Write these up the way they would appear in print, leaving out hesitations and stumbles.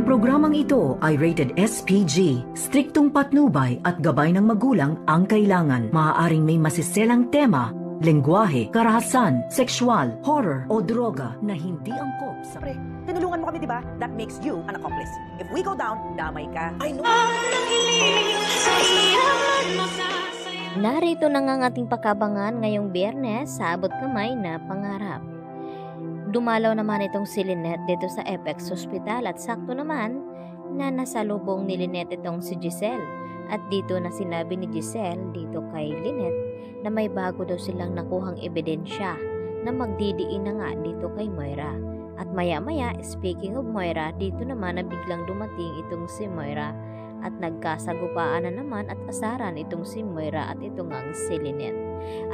Ang programang ito ay rated SPG. Striktong patnubay at gabay ng magulang ang kailangan. Maaaring may masiselang tema, lengguwahe, karahasan, sexual, horror o droga na hindi angkop sa... Pre, tinulungan mo kami, di ba? That makes you an accomplice. If we go down, damay ka. I know. Narito na nga ang ating pakabangan ngayong Biyernes sa abot kamay na pangarap. Dumalaw naman itong si Lynette dito sa Apex Hospital at sakto naman na nasalubong ni Lynette itong si Giselle. At dito na sinabi ni Giselle dito kay Lynette na may bago daw silang nakuhang ebidensya na magdidiin na nga dito kay Moira. At maya-maya, speaking of Moira, dito naman na biglang dumating itong si Moira at nagkasagupaan na naman at asaran itong si Moira at ito nga ang si Lynette.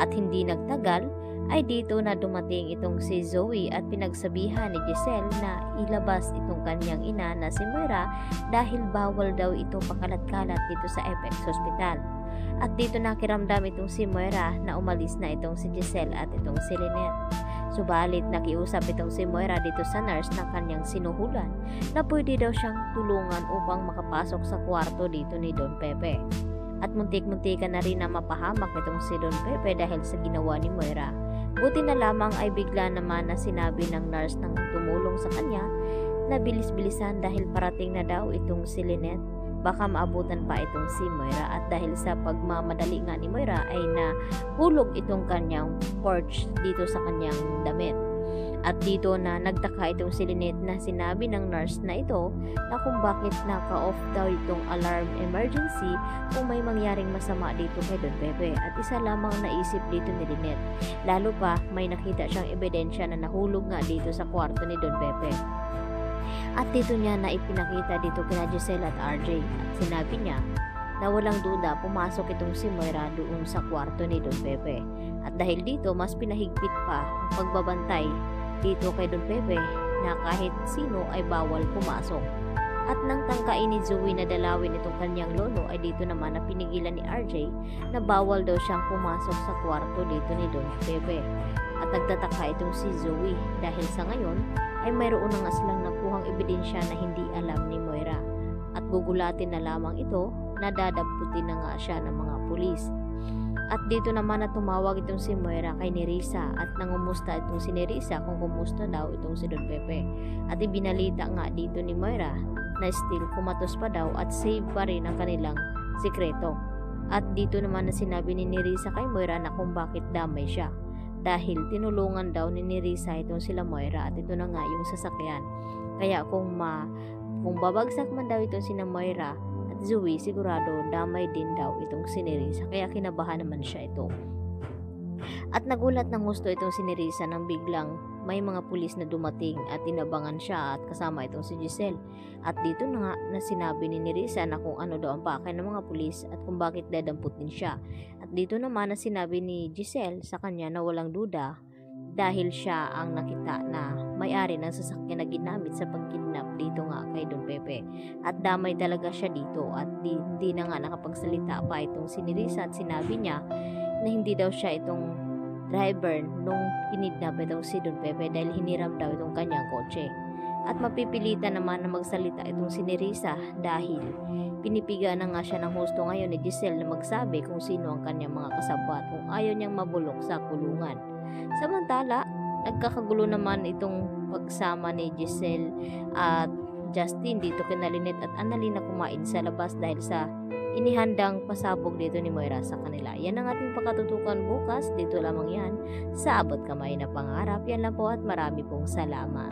At hindi nagtagal ay dito na dumating itong si Zoe at pinagsabihan ni Giselle na ilabas itong kanyang ina na si Moira dahil bawal daw ito pakalat-kalat dito sa Apex Hospital. At dito nakiramdam itong si Moira na umalis na itong si Giselle at itong si Lynette. Subalit nakiusap itong si Moira dito sa nurse ng kanyang sinuhulan na pwede daw siyang tulungan upang makapasok sa kwarto dito ni Don Pepe. At muntik-muntikan na rin na mapahamak itong si Don Pepe dahil sa ginawa ni Moira. Buti na lamang ay bigla naman na sinabi ng nurse nang tumulong sa kanya na bilis-bilisan dahil parating na daw itong si Lynette. Baka maabutan pa itong si Moira at dahil sa pagmamadali nga ni Moira ay nahulog itong kanyang porch dito sa kanyang damit. At dito na nagtaka itong si Lynette na sinabi ng nurse na ito na kung bakit naka-off daw itong alarm emergency kung may mangyaring masama dito kay Don Pepe. At isa lamang naisip dito ni Lynette. Lalo pa may nakita siyang ebidensya na nahulog nga dito sa kwarto ni Don Pepe. At dito niya na ipinakita dito kina Giselle at RJ. At sinabi niya na walang duda pumasok itong si Moira doon sa kwarto ni Don Pepe. At dahil dito mas pinahigpit pa ang pagbabantay dito kay Don Pepe na kahit sino ay bawal pumasok. At nang tangkain ni Zoe na dalawin itong kanyang lolo ay dito naman na pinigilan ni RJ na bawal daw siyang pumasok sa kwarto dito ni Don Pepe. At nagtataka itong si Zoe dahil sa ngayon ay mayroon na nga silang nakuhang ebidensya na hindi alam ni Moira. At gugulatin na lamang ito na dadamputin na nga siya ng mga pulis. At dito naman na tumawag itong si Moira kay Nerissa at nangumusta itong si Nerissa kung kumusta daw itong si Don Pepe. At ibinalita nga dito ni Moira na still kumatos pa daw at save pa rin ang kanilang sikreto. At dito naman na sinabi ni Nerissa kay Moira na kung bakit damay siya. Dahil tinulungan daw ni Nerissa itong sila Moira at ito na nga yung sasakyan. Kaya kung babagsak man daw itong sina Moira at Zoe, sigurado damay din daw itong si Nerissa. Kaya kinabahan naman siya ito. At nagulat ng gusto itong si Nerissa nang biglang may mga pulis na dumating at tinabangan siya at kasama itong si Giselle. At dito na nga na sinabi ni Nerissa na kung ano daw ang pakay ng mga pulis at kung bakit dadamputin siya. At dito naman na sinabi ni Giselle sa kanya na walang duda dahil siya ang nakita na may-ari ng sasakyan na ginamit sa pagkidnap dito nga kay Don Pepe. At damay talaga siya dito at hindi na nga nakapagsalita pa itong si Nerissa at sinabi niya na hindi daw siya itong driver nung kinidnap itong si Don Pepe dahil hiniram daw itong kanyang kotse. At mapipilitan naman na magsalita itong si Nerissa dahil pinipiga na nga siya ng husto ngayon ni Giselle na magsabi kung sino ang kanyang mga kasabwat kung ayaw niyang mabulok sa kulungan. Samantala, nagkakagulo naman itong pagsama ni Giselle at Justin dito kina Lynette at Annalyn na kumain sa labas dahil sa inihandang pasabog dito ni Moira sa kanila. Yan ang ating pakatutukan bukas. Dito lamang yan sa Abot Kamay na Pangarap. Yan lang po at marami pong salamat.